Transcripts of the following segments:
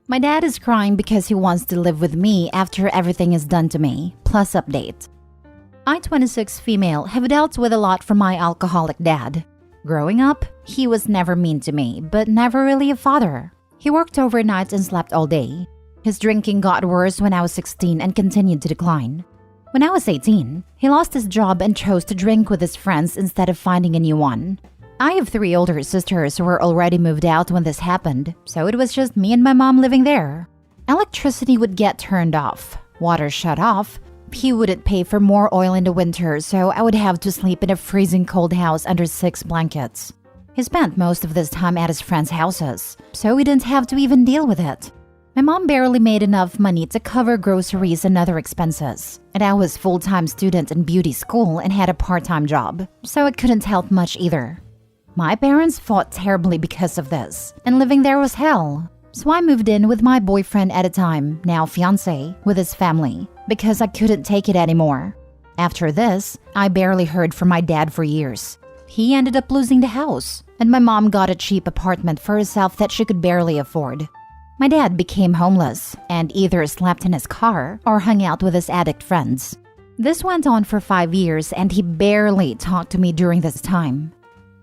My dad is crying because he wants to live with me after everything is done to me. Plus update. I, 26 female, have dealt with a lot from my alcoholic dad. Growing up, he was never mean to me, but never really a father. He worked overnight and slept all day. His drinking got worse when I was 16 and continued to decline. When I was 18, he lost his job and chose to drink with his friends instead of finding a new one. I have 3 older sisters who were already moved out when this happened, so it was just me and my mom living there. Electricity would get turned off, water shut off. He wouldn't pay for more oil in the winter, so I would have to sleep in a freezing cold house under 6 blankets. He spent most of this time at his friends' houses, so we didn't have to even deal with it. My mom barely made enough money to cover groceries and other expenses, and I was full-time student in beauty school and had a part-time job, so it couldn't help much either. My parents fought terribly because of this, and living there was hell. So I moved in with my boyfriend at a time, now fiancé, with his family, because I couldn't take it anymore. After this, I barely heard from my dad for years. He ended up losing the house, and my mom got a cheap apartment for herself that she could barely afford. My dad became homeless and either slept in his car or hung out with his addict friends. This went on for 5 years, and he barely talked to me during this time.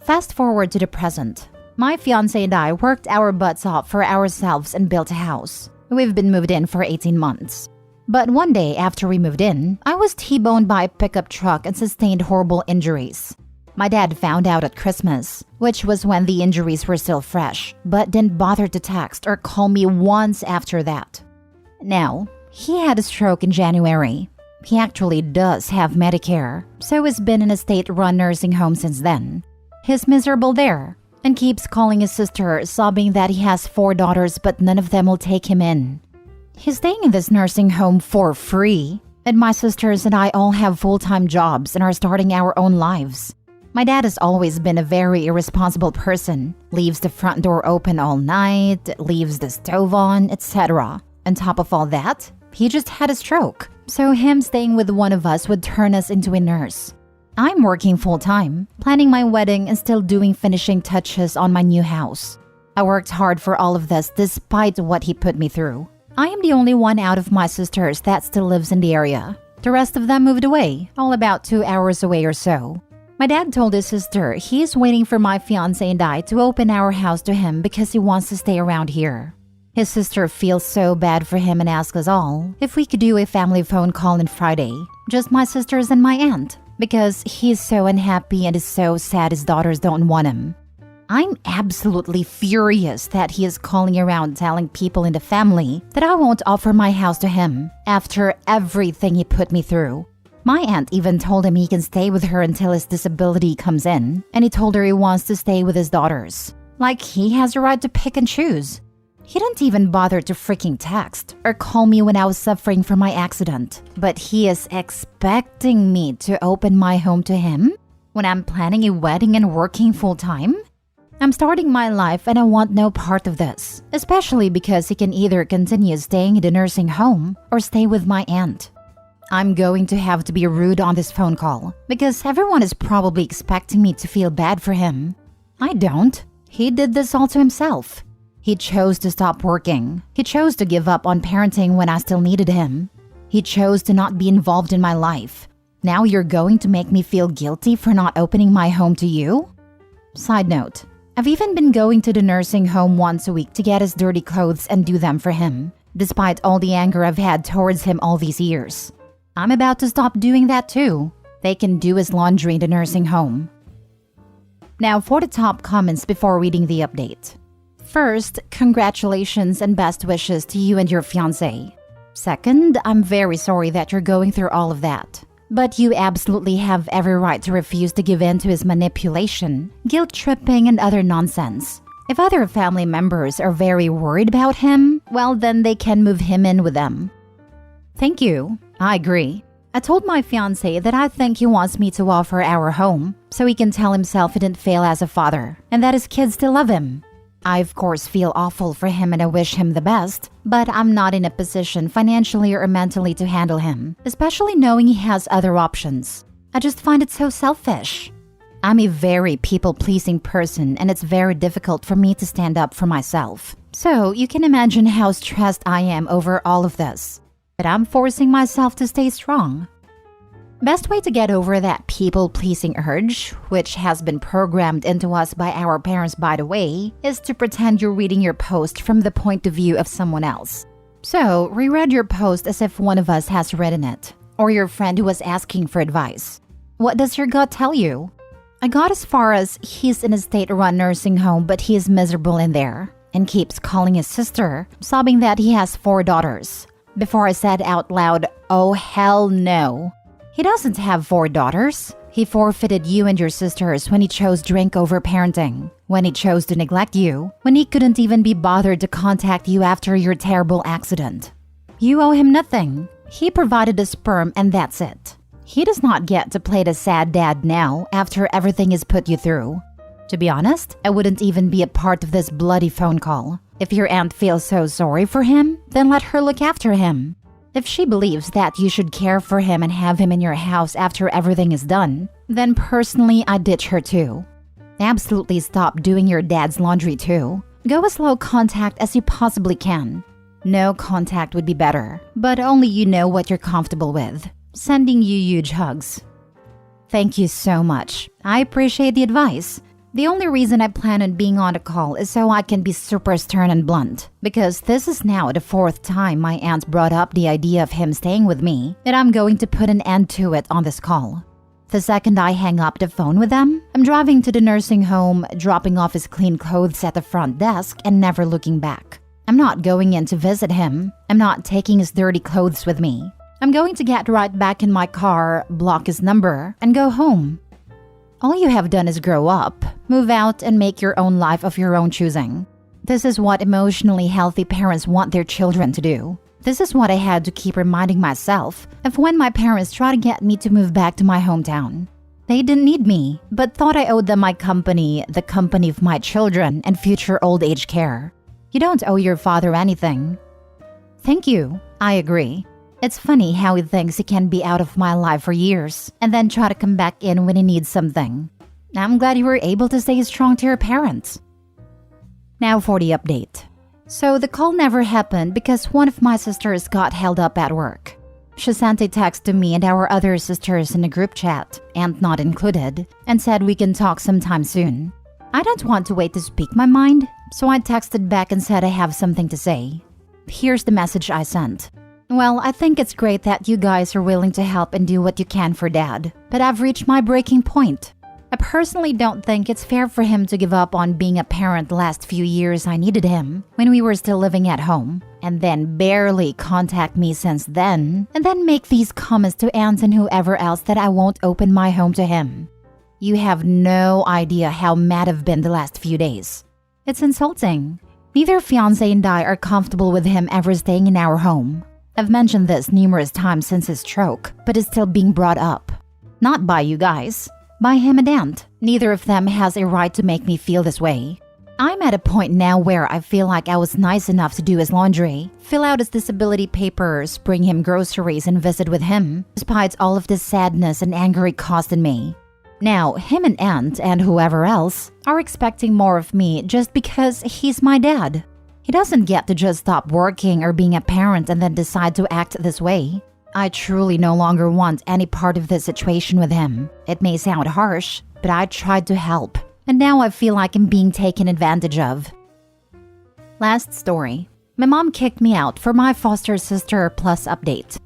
Fast forward to the present. My fiancé and I worked our butts off for ourselves and built a house. We've been moved in for 18 months. But one day after we moved in, I was T-boned by a pickup truck and sustained horrible injuries. My dad found out at Christmas, which was when the injuries were still fresh, but didn't bother to text or call me once after that. Now, he had a stroke in January. He actually does have Medicare, so he's been in a state-run nursing home since then. He's miserable there and keeps calling his sister, sobbing that he has 4 daughters but none of them will take him in. He's staying in this nursing home for free, and my sisters and I all have full-time jobs and are starting our own lives. My dad has always been a very irresponsible person, leaves the front door open all night, leaves the stove on, etc. On top of all that, he just had a stroke, so him staying with one of us would turn us into a nurse. I'm working full-time, planning my wedding and still doing finishing touches on my new house. I worked hard for all of this despite what he put me through. I am the only one out of my sisters that still lives in the area. The rest of them moved away, all about 2 hours away or so. My dad told his sister he is waiting for my fiancé and I to open our house to him because he wants to stay around here. His sister feels so bad for him and asks us all if we could do a family phone call on Friday, just my sisters and my aunt, because he's so unhappy and is so sad his daughters don't want him. I'm absolutely furious that he is calling around telling people in the family that I won't offer my house to him after everything he put me through. My aunt even told him he can stay with her until his disability comes in, and he told her he wants to stay with his daughters. Like he has a right to pick and choose. He didn't even bother to freaking text or call me when I was suffering from my accident. But he is expecting me to open my home to him when I'm planning a wedding and working full-time? I'm starting my life and I want no part of this, especially because he can either continue staying in the nursing home or stay with my aunt. I'm going to have to be rude on this phone call because everyone is probably expecting me to feel bad for him. I don't. He did this all to himself. He chose to stop working. He chose to give up on parenting when I still needed him. He chose to not be involved in my life. Now you're going to make me feel guilty for not opening my home to you? Side note, I've even been going to the nursing home once a week to get his dirty clothes and do them for him, despite all the anger I've had towards him all these years. I'm about to stop doing that too. They can do his laundry in the nursing home. Now for the top comments before reading the update. First, congratulations and best wishes to you and your fiancé. Second, I'm very sorry that you're going through all of that. But you absolutely have every right to refuse to give in to his manipulation, guilt-tripping, and other nonsense. If other family members are very worried about him, well then they can move him in with them. Thank you. I agree. I told my fiancé that I think he wants me to offer our home so he can tell himself he didn't fail as a father and that his kids still love him. I of course feel awful for him and I wish him the best, but I'm not in a position financially or mentally to handle him, especially knowing he has other options. I just find it so selfish. I'm a very people-pleasing person and it's very difficult for me to stand up for myself. So you can imagine how stressed I am over all of this. But I'm forcing myself to stay strong. Best way to get over that people-pleasing urge, which has been programmed into us by our parents by the way, is to pretend you're reading your post from the point of view of someone else. So, reread your post as if one of us has written it, or your friend who was asking for advice. What does your gut tell you? I got as far as he's in a state-run nursing home but he is miserable in there, and keeps calling his sister, sobbing that he has 4 daughters. Before I said out loud, oh hell no. He doesn't have 4 daughters. He forfeited you and your sisters when he chose drink over parenting, when he chose to neglect you, when he couldn't even be bothered to contact you after your terrible accident. You owe him nothing. He provided the sperm and that's it. He does not get to play the sad dad now after everything is put you through. To be honest, I wouldn't even be a part of this bloody phone call. If your aunt feels so sorry for him, then let her look after him. If she believes that you should care for him and have him in your house after everything is done, then personally I'd ditch her too. Absolutely stop doing your dad's laundry too. Go as low contact as you possibly can. No contact would be better, but only you know what you're comfortable with. Sending you huge hugs. Thank you so much. I appreciate the advice. The only reason I plan on being on a call is so I can be super stern and blunt, because this is now the 4th time my aunt brought up the idea of him staying with me, and I'm going to put an end to it on this call. The second I hang up the phone with them, I'm driving to the nursing home, dropping off his clean clothes at the front desk and never looking back. I'm not going in to visit him. I'm not taking his dirty clothes with me. I'm going to get right back in my car, block his number, and go home. All you have done is grow up, move out, and make your own life of your own choosing. This is what emotionally healthy parents want their children to do. This is what I had to keep reminding myself of when my parents tried to get me to move back to my hometown. They didn't need me, but thought I owed them my company, the company of my children, and future old age care. You don't owe your father anything. Thank you. I agree. It's funny how he thinks he can be out of my life for years and then try to come back in when he needs something. I'm glad you were able to stay strong to your parents. Now for the update. So the call never happened because one of my sisters got held up at work. She sent a text to me and our other sisters in a group chat, Aunt not included, and said we can talk sometime soon. I don't want to wait to speak my mind, so I texted back and said I have something to say. Here's the message I sent. Well, I think it's great that you guys are willing to help and do what you can for Dad, but I've reached my breaking point. I personally don't think it's fair for him to give up on being a parent the last few years I needed him, when we were still living at home, and then barely contact me since then, and then make these comments to aunts and whoever else that I won't open my home to him. You have no idea how mad I've been the last few days. It's insulting. Neither fiancé and I are comfortable with him ever staying in our home. I've mentioned this numerous times since his stroke, but it's still being brought up. Not by you guys, by him and Aunt. Neither of them has a right to make me feel this way. I'm at a point now where I feel like I was nice enough to do his laundry, fill out his disability papers, bring him groceries, and visit with him, despite all of the sadness and anger it caused in me. Now, him and Aunt and whoever else are expecting more of me just because he's my dad. He doesn't get to just stop working or being a parent and then decide to act this way. I truly no longer want any part of this situation with him. It may sound harsh, but I tried to help, and now I feel like I'm being taken advantage of. Last story. My mom kicked me out for my foster sister plus update.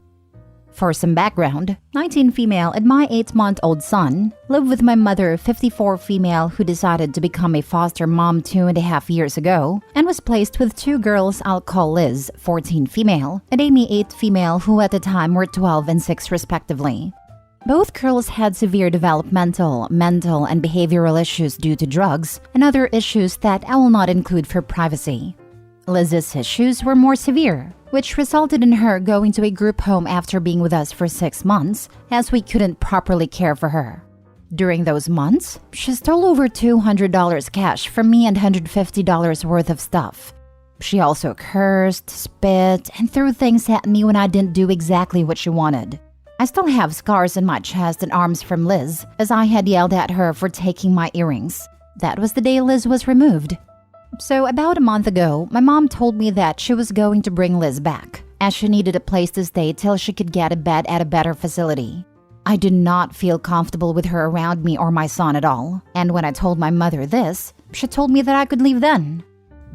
For some background, 19 female and my 8-month-old son live with my mother, 54 female, who decided to become a foster mom 2.5 years ago and was placed with 2 girls I'll call Liz, 14 female, and Amy, 8 female, who at the time were 12 and 6 respectively. Both girls had severe developmental, mental, and behavioral issues due to drugs and other issues that I will not include for privacy. Liz's issues were more severe, which resulted in her going to a group home after being with us for 6 months, as we couldn't properly care for her. During those months, she stole over $200 cash from me and $150 worth of stuff. She also cursed, spit, and threw things at me when I didn't do exactly what she wanted. I still have scars on my chest and arms from Liz, as I had yelled at her for taking my earrings. That was the day Liz was removed. So about a month ago, my mom told me that she was going to bring Liz back, as she needed a place to stay till she could get a bed at a better facility. I did not feel comfortable with her around me or my son at all, and when I told my mother this, she told me that I could leave then.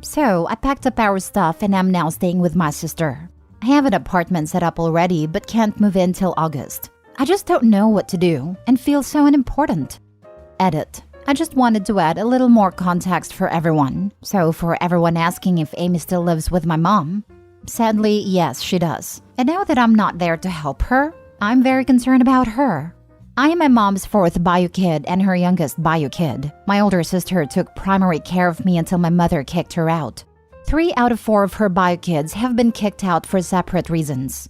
So I packed up our stuff and am now staying with my sister. I have an apartment set up already but can't move in till August. I just don't know what to do and feel so unimportant. Edit. I just wanted to add a little more context for everyone. So for everyone asking if Amy still lives with my mom, sadly, yes, she does. And now that I'm not there to help her, I'm very concerned about her. I am my mom's fourth bio kid and her youngest bio kid. My older sister took primary care of me until my mother kicked her out. 3 out of 4 of her bio kids have been kicked out for separate reasons.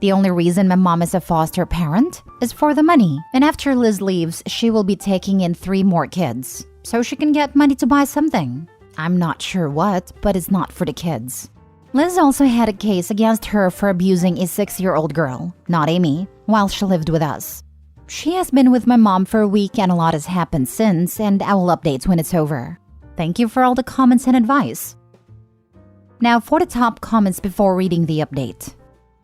The only reason my mom is a foster parent is for the money, and after Liz leaves, she will be taking in 3 more kids, so she can get money to buy something. I'm not sure what, but it's not for the kids. Liz also had a case against her for abusing a 6-year-old girl, not Amy, while she lived with us. She has been with my mom for a week and a lot has happened since, and I will update when it's over. Thank you for all the comments and advice. Now for the top comments before reading the update.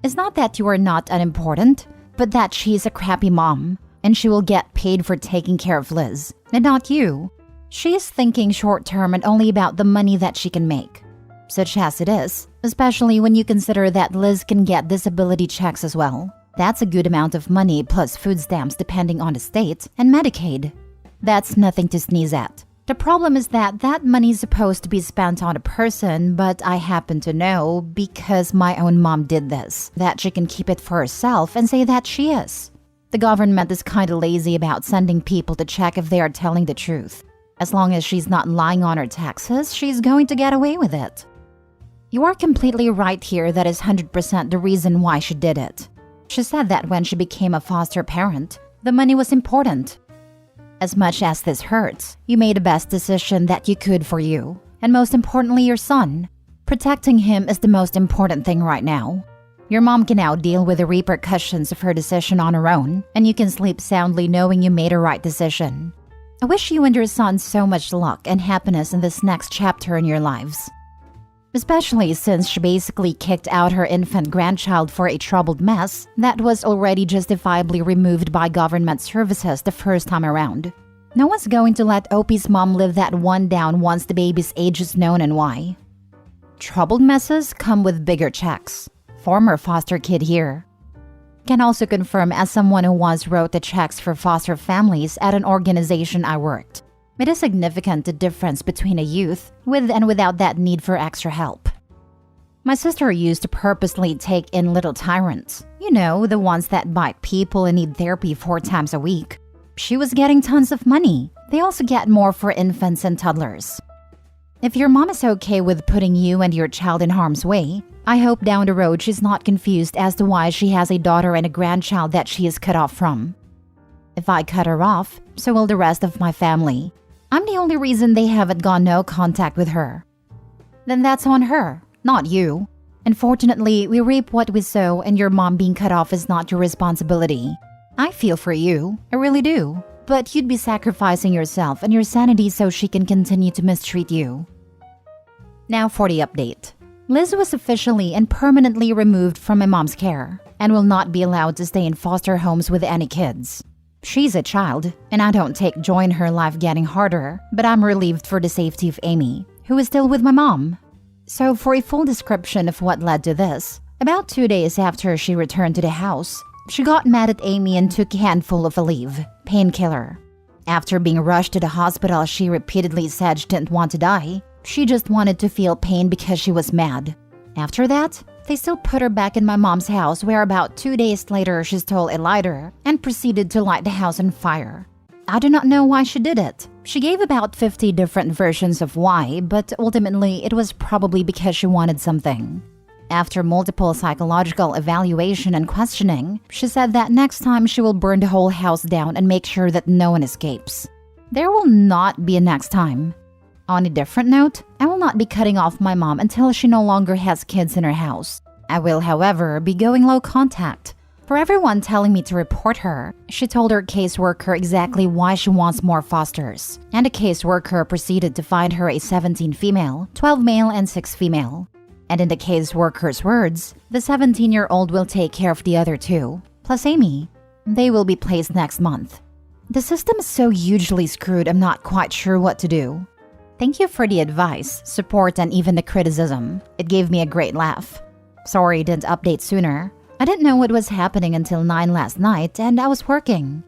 It's not that you are not unimportant, but that she's a crappy mom, and she will get paid for taking care of Liz, and not you. She is thinking short-term and only about the money that she can make. Such as it is, especially when you consider that Liz can get disability checks as well. That's a good amount of money plus food stamps depending on the state, and Medicaid. That's nothing to sneeze at. The problem is that that money is supposed to be spent on a person, but I happen to know, because my own mom did this, that she can keep it for herself and say that she is. The government is kinda lazy about sending people to check if they are telling the truth. As long as she's not lying on her taxes, she's going to get away with it. You are completely right here. That is 100% the reason why she did it. She said that when she became a foster parent, the money was important. As much as this hurts, you made the best decision that you could for you, and most importantly, your son. Protecting him is the most important thing right now. Your mom can now deal with the repercussions of her decision on her own, and you can sleep soundly knowing you made a right decision. I wish you and your son so much luck and happiness in this next chapter in your lives. Especially since she basically kicked out her infant grandchild for a troubled mess that was already justifiably removed by government services the first time around. No one's going to let Opie's mom live that one down once the baby's age is known and why. Troubled messes come with bigger checks. Former foster kid here. Can also confirm as someone who once wrote the checks for foster families at an organization I worked. It is significant the difference between a youth with and without that need for extra help. My sister used to purposely take in little tyrants. You know, the ones that bite people and need therapy 4 times a week. She was getting tons of money. They also get more for infants and toddlers. If your mom is okay with putting you and your child in harm's way, I hope down the road she's not confused as to why she has a daughter and a grandchild that she is cut off from. If I cut her off, so will the rest of my family. I'm the only reason they haven't gone no contact with her. Then that's on her, not you. Unfortunately, we reap what we sow, and your mom being cut off is not your responsibility. I feel for you, I really do. But you'd be sacrificing yourself and your sanity so she can continue to mistreat you. Now for the update. Liz was officially and permanently removed from my mom's care and will not be allowed to stay in foster homes with any kids. She's a child, and I don't take joy in her life getting harder, but I'm relieved for the safety of Amy, who is still with my mom. So for a full description of what led to this, about 2 days after she returned to the house, she got mad at Amy and took a handful of Aleve, painkiller. After being rushed to the hospital, she repeatedly said she didn't want to die. She just wanted to feel pain because she was mad. After that, they still put her back in my mom's house, where about 2 days later she stole a lighter and proceeded to light the house on fire. I do not know why she did it. She gave about 50 different versions of why, but ultimately it was probably because she wanted something. After multiple psychological evaluation and questioning, she said that next time she will burn the whole house down and make sure that no one escapes. There will not be a next time. On a different note, I will not be cutting off my mom until she no longer has kids in her house. I will, however, be going low contact. For everyone telling me to report her, she told her caseworker exactly why she wants more fosters, and the caseworker proceeded to find her a 17 female, 12 male, and 6 female. And in the caseworker's words, the 17-year-old will take care of the other 2, plus Amy. They will be placed next month. The system is so hugely screwed, I'm not quite sure what to do. Thank you for the advice, support, and even the criticism. It gave me a great laugh. Sorry I didn't update sooner. I didn't know what was happening until 9 last night, and I was working.